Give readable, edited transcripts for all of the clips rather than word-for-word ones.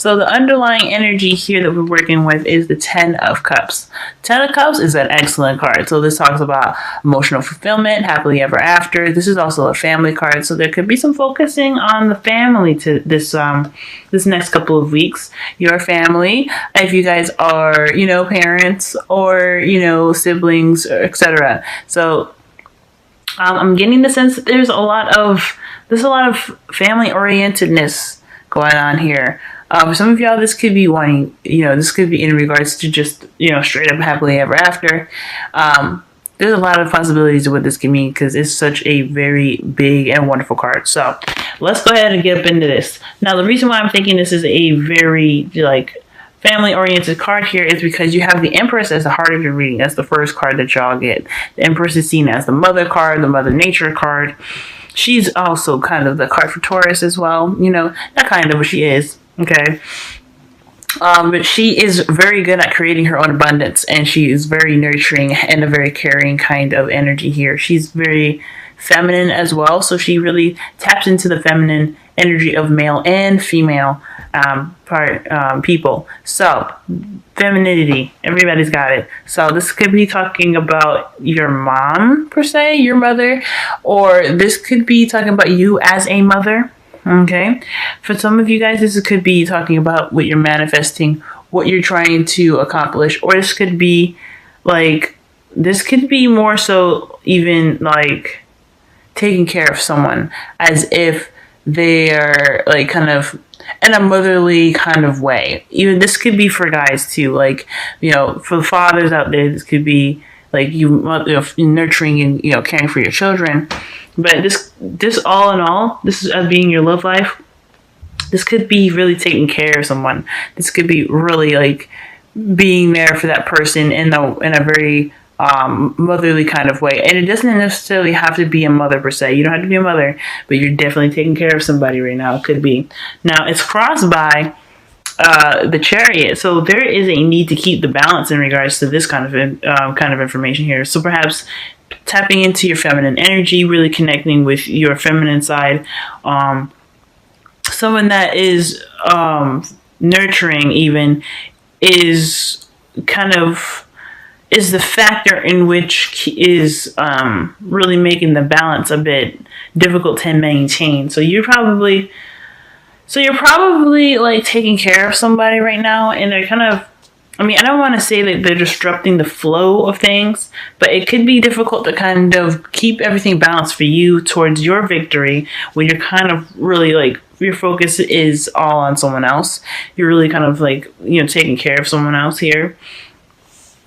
So the underlying energy here that we're working with is the 10 of Cups. 10 of Cups is an excellent card. So this talks about emotional fulfillment, happily ever after. This is also a family card. So there could be some focusing on the family to this this next couple of weeks. Your family, if you guys are, parents or, siblings, etc. So I'm getting the sense that there's a lot of family orientedness going on here. For some of y'all, this could be wanting, this could be in regards to just, straight up happily ever after. There's a lot of possibilities of what this can mean because it's such a very big and wonderful card. So let's go ahead and get up into this. Now, the reason why I'm thinking this is a very, family-oriented card here is because you have the Empress as the heart of your reading. That's the first card that y'all get. The Empress is seen as the mother card, the Mother Nature card. She's also kind of the card for Taurus as well. Not kind of, but she is. Okay. But she is very good at creating her own abundance, and she is very nurturing and a very caring kind of energy here. She's very feminine as well, so she really taps into the feminine energy of male and female people. So femininity, everybody's got it. So this could be talking about your mom per se, your mother, or this could be talking about you as a mother. Okay, for some of you guys, this could be talking about what you're manifesting, what you're trying to accomplish, or this could be more so even like taking care of someone as if they are kind of in a motherly kind of way. Even this could be for guys too, for the fathers out there, this could be you nurturing and caring for your children. But this all in all, this is being your love life. This could be really taking care of someone. This could be really being there for that person in a very motherly kind of way. And it doesn't necessarily have to be a mother per se. You don't have to be a mother, but you're definitely taking care of somebody right now. It could be. Now it's crossed by the Chariot, so there is a need to keep the balance in regards to this kind of information here. So perhaps tapping into your feminine energy, really connecting with your feminine side, someone that is nurturing even is the factor in which is really making the balance a bit difficult to maintain. So you're probably taking care of somebody right now, and they're I don't want to say that they're disrupting the flow of things, but it could be difficult to kind of keep everything balanced for you towards your victory when you're kind of really your focus is all on someone else. You're really kind of taking care of someone else here.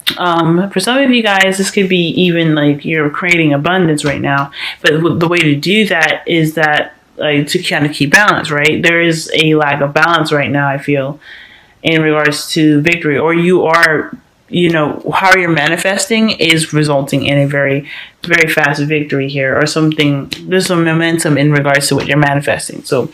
For some of you guys, this could be even you're creating abundance right now, but the way to do that is that to kind of keep balance, right? There is a lack of balance right now, I feel, in regards to victory, or you are, how you're manifesting is resulting in a very, very fast victory here, or something. There's some momentum in regards to what you're manifesting. So,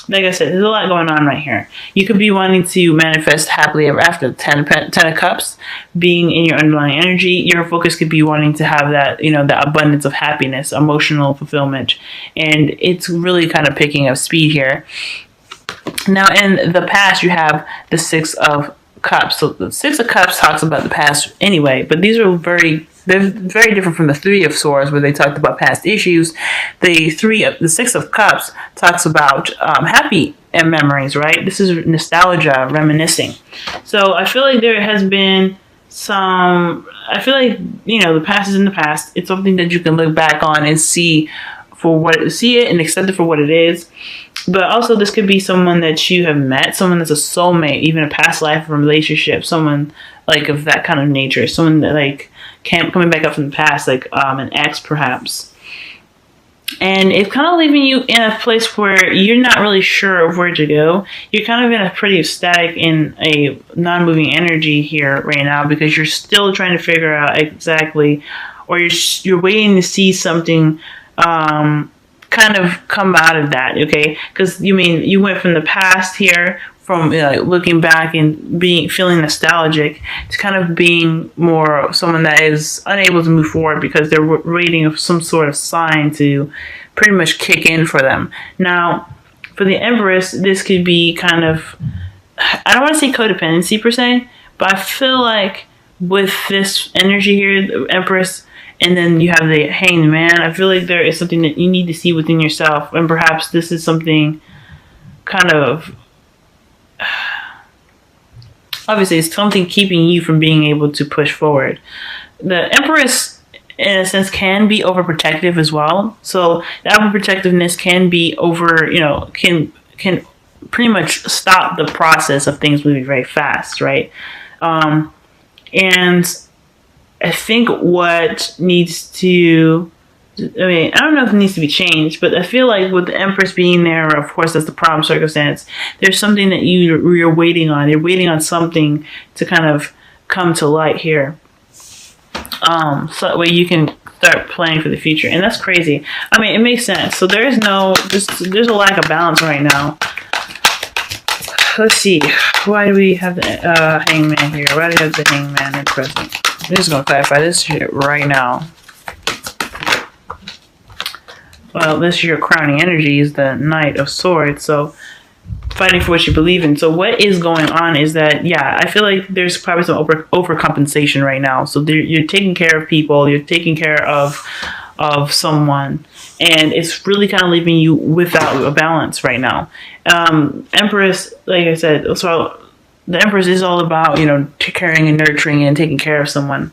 like I said, there's a lot going on right here. You could be wanting to manifest happily ever after. 10 of Cups being in your underlying energy. Your focus could be wanting to have that, the abundance of happiness, emotional fulfillment, and it's really kind of picking up speed here. Now, in the past, you have the 6 of Cups. So the 6 of Cups talks about the past anyway, but they're very different from the 3 of Swords, where they talked about past issues. The 6 of Cups talks about happy memories, right? This is nostalgia, reminiscing. So I feel like there has been the past is in the past. It's something that you can look back on and see it and accept it for what it is. But also, this could be someone that you have met, someone that's a soulmate, even a past life relationship, someone of that kind of nature, someone that coming back up from the past, an ex perhaps. And it's kind of leaving you in a place where you're not really sure of where to go. You're kind of in a pretty static, in a non-moving energy here right now, because you're still trying to figure out exactly, or you're waiting to see something kind of come out of that, okay? Because you went from the past here, from looking back and feeling nostalgic, to kind of being more someone that is unable to move forward because they're waiting for some sort of sign to pretty much kick in for them. Now, for the Empress, this could be kind of I don't want to say codependency per se, but I feel like with this energy here, the Empress, and then you have the Hanged Man, I feel like there is something that you need to see within yourself, and perhaps this is something kind of, obviously it's something keeping you from being able to push forward. The Empress, in a sense, can be overprotective as well. So that overprotectiveness can be can pretty much stop the process of things moving very fast, right? And I think what needs to, I don't know if it needs to be changed, but I feel like with the Empress being there, of course, that's the problem circumstance. There's something that you're waiting on. You're waiting on something to kind of come to light here. So that way you can start planning for the future. And that's crazy. I mean, it makes sense. So there's a lack of balance right now. Let's see. Why do we have the Hangman here? Why do we have the Hangman in present? I'm just going to clarify this shit right now. Well, this is your crowning energy is the Knight of Swords. So fighting for what you believe in. So what is going on is that, yeah, I feel like there's probably some overcompensation right now. So you're taking care of people. You're taking care of someone. And it's really kind of leaving you without a balance right now. Empress, like I said, so the Empress is all about, caring and nurturing and taking care of someone.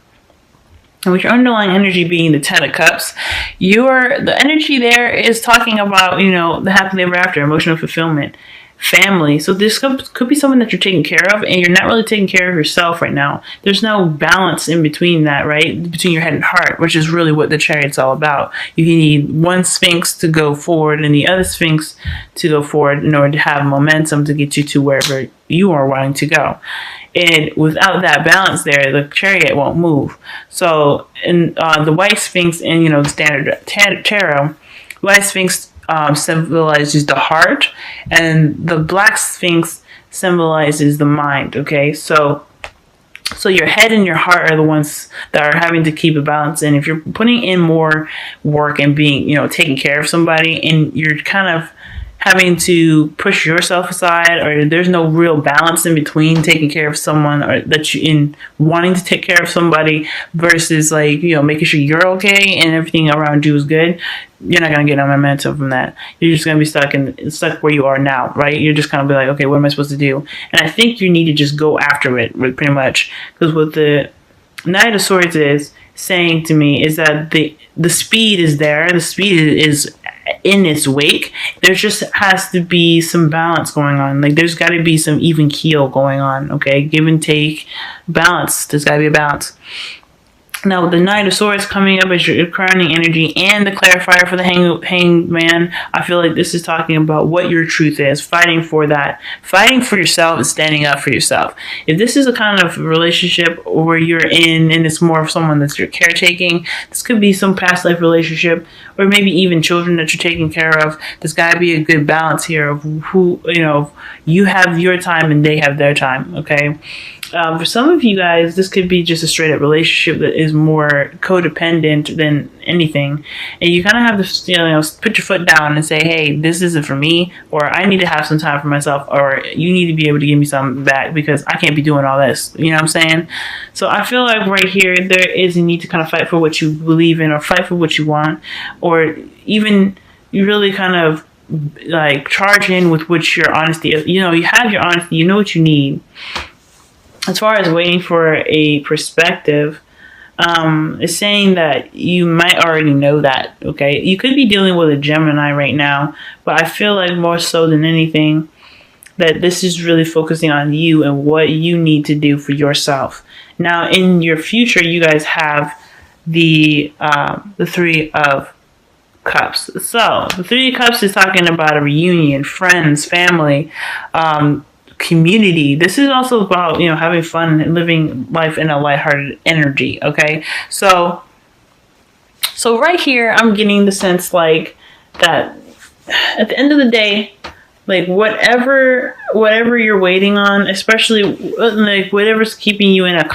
And with your underlying energy being the Ten of Cups, the energy there is talking about, the happily ever after, emotional fulfillment, family. So this could be someone that you're taking care of, and you're not really taking care of yourself right now. There's no balance in between that, right? Between your head and heart, which is really what the Chariot's all about. You need one Sphinx to go forward and the other Sphinx to go forward in order to have momentum to get you to wherever you are wanting to go. And without that balance there, the Chariot won't move. So in the White Sphinx in, the standard tarot, White Sphinx symbolizes the heart, and the Black Sphinx symbolizes the mind. Okay, so your head and your heart are the ones that are having to keep a balance. And if you're putting in more work and being, taking care of somebody, and you're kind of having to push yourself aside, or there's no real balance in between taking care of someone, or that you in wanting to take care of somebody versus making sure you're okay and everything around you is good, you're not going to get no momentum from that. You're just going to be stuck where you are now, right? You're just kind of be like, okay, what am I supposed to do? And I think you need to just go after it, pretty much, because what the Knight of Swords is saying to me is that the speed is there. The speed is in its wake. There just has to be some balance going on. There's got to be some even keel going on. Okay, give and take, balance. There's got to be a balance. Now, the Knight of Swords coming up as your crowning energy and the clarifier for the Hanged Man, I feel like this is talking about what your truth is, fighting for that, fighting for yourself and standing up for yourself. If this is a kind of relationship where you're in and it's more of someone that's you're caretaking, this could be some past life relationship, or maybe even children that you're taking care of. There's got to be a good balance here of who, you have your time and they have their time, okay? For some of you guys, this could be just a straight up relationship that is more codependent than anything. And you kind of have to, put your foot down and say, hey, this isn't for me, or I need to have some time for myself, or you need to be able to give me something back because I can't be doing all this. You know what I'm saying? So I feel like right here, there is a need to kind of fight for what you believe in, or fight for what you want, or even you really kind of charge in with what your honesty is. You have your honesty, you know what you need. As far as waiting for a perspective, it's saying that you might already know that, okay? You could be dealing with a Gemini right now, but I feel like more so than anything that this is really focusing on you and what you need to do for yourself. Now, in your future, you guys have the Three of Cups. So, the Three of Cups is talking about a reunion, friends, family, community. This is also about, having fun and living life in a lighthearted energy, okay? So right here, I'm getting the sense that at the end of the day, whatever whatever you're waiting on, especially like whatever's keeping you in a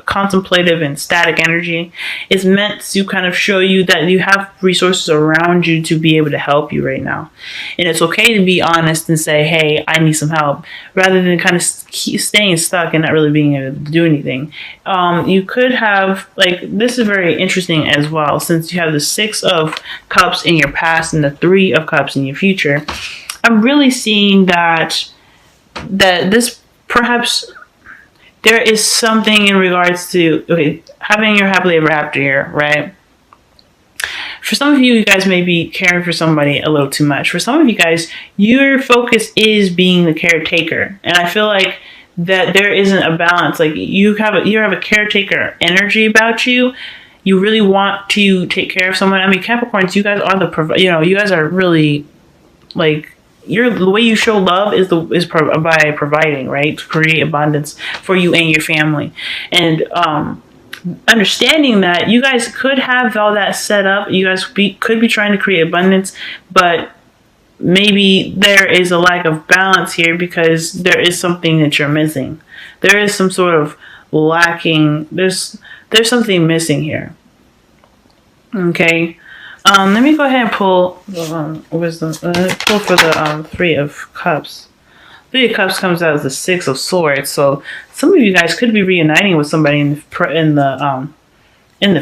contemplative and static energy, is meant to kind of show you that you have resources around you to be able to help you right now. And it's okay to be honest and say, hey, I need some help, rather than kind of keep staying stuck and not really being able to do anything. You could have, like, this is very interesting as well, since you have the 6 of Cups in your past and the 3 of Cups in your future. I'm really seeing that this perhaps there is something in regards to, okay, having your happily ever after here, right? For some of you, you guys may be caring for somebody a little too much. For some of you guys, your focus is being the caretaker, and I feel like that there isn't a balance. Like you have a caretaker energy about you. You really want to take care of someone. I mean, Capricorns, you guys are you guys are really like. The way you show love is by providing, right? To create abundance for you and your family. And understanding that you guys could have all that set up. You guys could be trying to create abundance, but maybe there is a lack of balance here because there is something that you're missing. There is some sort of lacking. There's something missing here. Okay. Let me go ahead and pull wisdom. Pull for the 3 of Cups. 3 of Cups comes out as the 6 of Swords. So some of you guys could be reuniting with somebody in the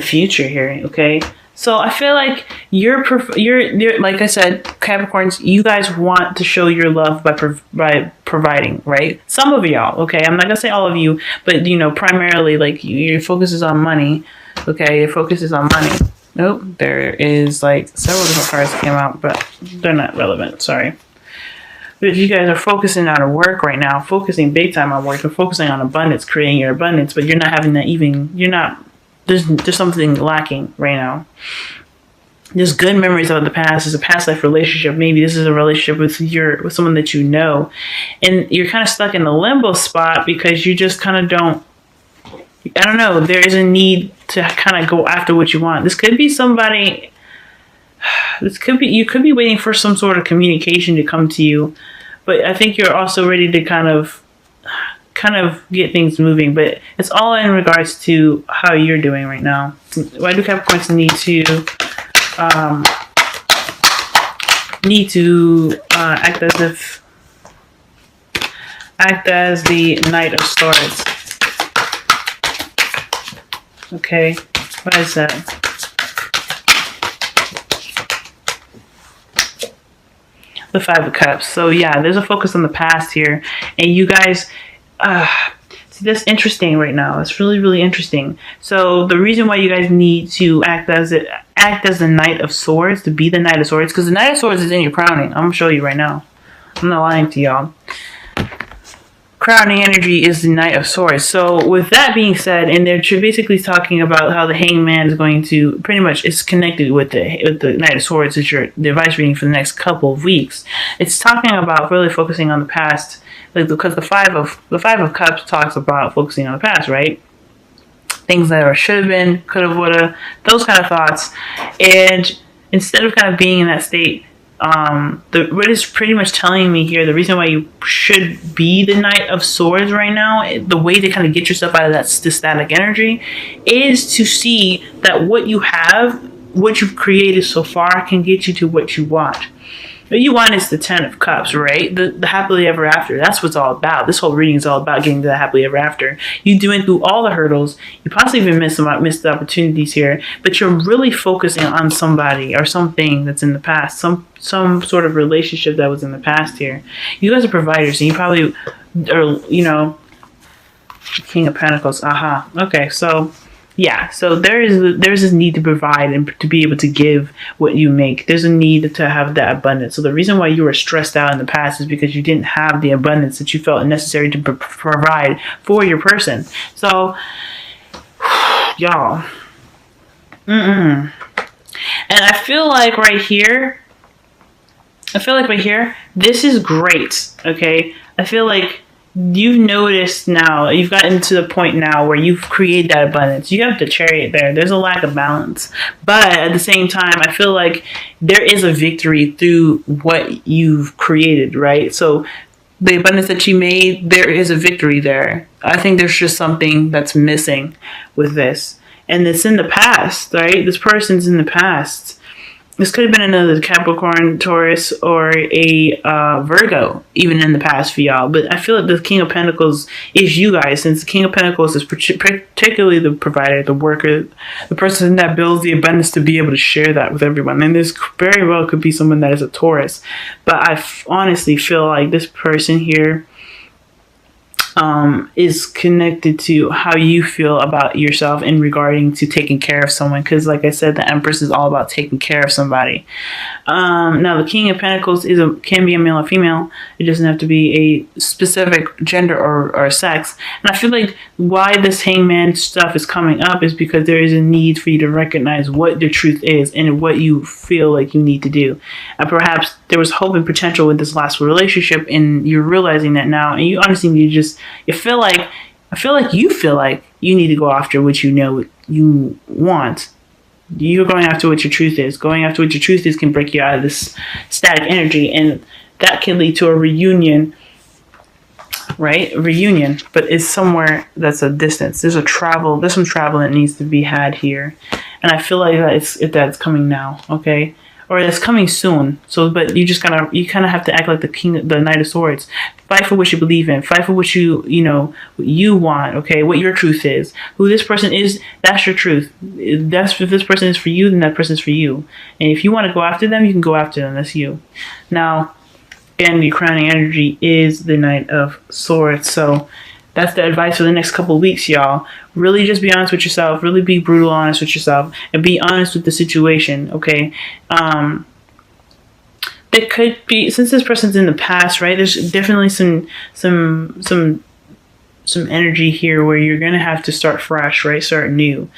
future here. Okay. So I feel like you're like I said, Capricorns, you guys want to show your love by providing, right? Some of y'all. Okay. I'm not gonna say all of you, but primarily like your focus is on money. Okay. Your focus is on money. Nope, there is like several different cards that came out, but they're not relevant. Sorry. But if you guys are focusing on work right now, focusing big time on work, and focusing on abundance, creating your abundance, but you're not having that there's something lacking right now. There's good memories of the past. There's a past life relationship. Maybe this is a relationship with someone that you know, and you're kind of stuck in the limbo spot because you just kind of don't. I don't know. There is a need to kind of go after what you want. This could be somebody. You could be waiting for some sort of communication to come to you, but I think you're also ready to kind of get things moving. But it's all in regards to how you're doing right now. Why do Capricorns need to act as the Knight of Swords? Okay, what is that? The 5 of Cups. So yeah, there's a focus on the past here, and you guys, see, that's interesting right now. It's really, really interesting. So the reason why you guys need to act as the Knight of Swords, to be the Knight of Swords, because the Knight of Swords is in your crowning. I'm gonna show you right now. I'm not lying to y'all. Crowning energy is the Knight of Swords. So with that being said, and they're basically talking about how the Hangman is going to pretty much is connected with the Knight of Swords, is your advice reading for the next couple of weeks. It's talking about really focusing on the past, like because the five of Cups talks about focusing on the past, right? Things that should have been, could have, would have, those kind of thoughts, and instead of kind of being in that state. What is pretty much telling me here, the reason why you should be the Knight of Swords right now, the way to kind of get yourself out of that static energy, is to see that what you have, what you've created so far, can get you to what you want. What you want is the 10 of Cups, right? The happily ever after. That's what it's all about. This whole reading is all about getting to the happily ever after. You doing through all the hurdles. You possibly even missed the opportunities here, but you're really focusing on somebody or something that's in the past, some sort of relationship that was in the past here. You guys are providers, and you probably are, King of Pentacles. Okay, so. Yeah, so there's this need to provide and to be able to give what you make. There's a need to have that abundance. So the reason why you were stressed out in the past is because you didn't have the abundance that you felt necessary to provide for your person. So, y'all. And I feel like right here, this is great, okay? I feel like you've noticed now, you've gotten to the point now where you've created that abundance. You have the Chariot there. There's a lack of balance. But at the same time, I feel like there is a victory through what you've created, right? So the abundance that you made, there is a victory there. I think there's just something that's missing with this. And it's in the past, right? This person's in the past. This could have been another Capricorn, Taurus, or a Virgo, even in the past for y'all. But I feel like the King of Pentacles is you guys, since the King of Pentacles is particularly the provider, the worker, the person that builds the abundance to be able to share that with everyone. And this very well could be someone that is a Taurus. But I honestly feel like this person here is connected to how you feel about yourself in regarding to taking care of someone, because like I said, the Empress is all about taking care of somebody. Now the King of Pentacles can be a male or female. It doesn't have to be a specific gender or sex. And I feel like why this Hangman stuff is coming up is because there is a need for you to recognize what the truth is and what you feel like you need to do. And perhaps there was hope and potential with this last relationship, and you're realizing that now, and you honestly need to I feel like you need to go after what you know you want. You're going after what your truth is. Going after what your truth is can break you out of this static energy, and that can lead to a reunion, right? A reunion, but it's somewhere that's a distance. There's some travel that needs to be had here, and I feel like that's coming now, okay? Or it's coming soon. So, but you kind of have to act like the Knight of Swords. Fight for what you believe in. Fight for what you want. Okay, what your truth is. Who this person is, that's your truth. If this person is for you, then that person is for you. And if you want to go after them, you can go after them. That's you. Now, again, the crowning energy is the Knight of Swords. So that's the advice for the next couple of weeks, y'all. Really just be honest with yourself. Really be brutal honest with yourself. And be honest with the situation, okay? It could be, since this person's in the past, right? There's definitely some energy here where you're going to have to start fresh, right? Start new.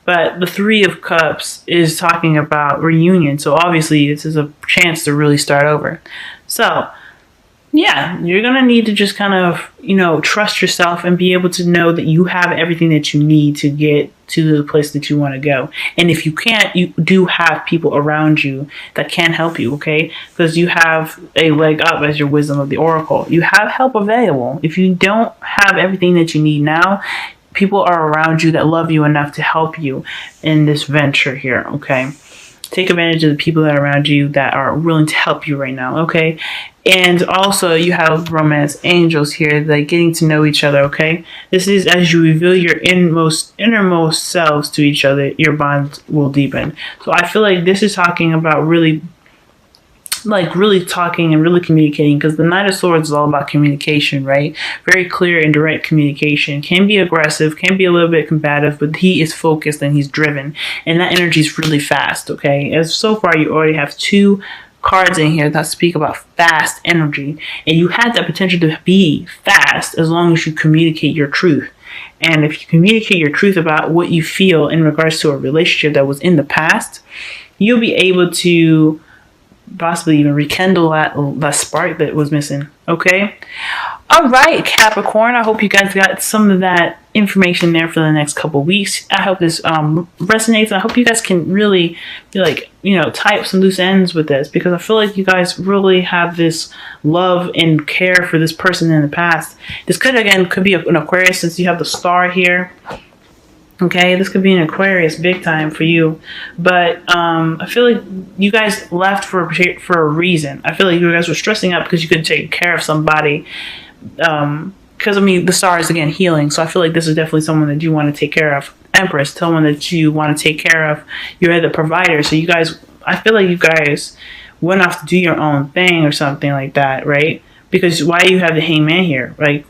But the Three of Cups is talking about reunion. So obviously this is a chance to really start over. So yeah, you're going to need to just kind of, trust yourself and be able to know that you have everything that you need to get to the place that you want to go. And if you can't, you do have people around you that can help you, okay? Because you have a leg up as your wisdom of the oracle. You have help available. If you don't have everything that you need now, people are around you that love you enough to help you in this venture here, okay? Take advantage of the people that are around you that are willing to help you right now, okay? And also, you have romance angels here, like getting to know each other, okay? This is as you reveal your innermost selves to each other, your bond will deepen. So I feel like this is talking about really talking and really communicating, because the Knight of Swords is all about communication, right? Very clear and direct communication. Can be aggressive, can be a little bit combative, but he is focused and he's driven. And that energy is really fast, okay? As so far, you already have 2 cards in here that speak about fast energy. And you have that potential to be fast as long as you communicate your truth. And if you communicate your truth about what you feel in regards to a relationship that was in the past, you'll be able to possibly even rekindle that spark that was missing, okay? All right, Capricorn, I hope you guys got some of that information there for the next couple of weeks. I hope this resonates. I hope you guys can really be like, tie up some loose ends with this, because I feel like you guys really have this love and care for this person in the past. This could be an Aquarius, since you have the star here. Okay, this could be an Aquarius big time for you. But I feel like you guys left for a reason. I feel like you guys were stressing out because you couldn't take care of somebody. Because, the star is, again, healing. So I feel like this is definitely someone that you want to take care of. Empress, someone that you want to take care of. You're the provider. So you guys, I feel like you guys went off to do your own thing or something like that, right? Because why do you have the Hangman here? Like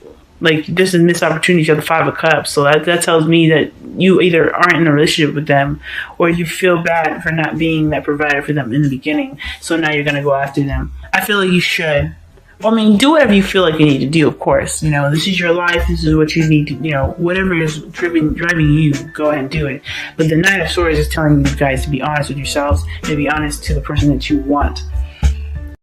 this is missed opportunity. You have the 5 of Cups. So that tells me that you either aren't in a relationship with them, or you feel bad for not being that provider for them in the beginning. So now you're going to go after them. I feel like you should. Do whatever you feel like you need to do, of course. This is your life. This is what you need to, whatever is driving you, go ahead and do it. But the Knight of Swords is telling you guys to be honest with yourselves, to be honest to the person that you want.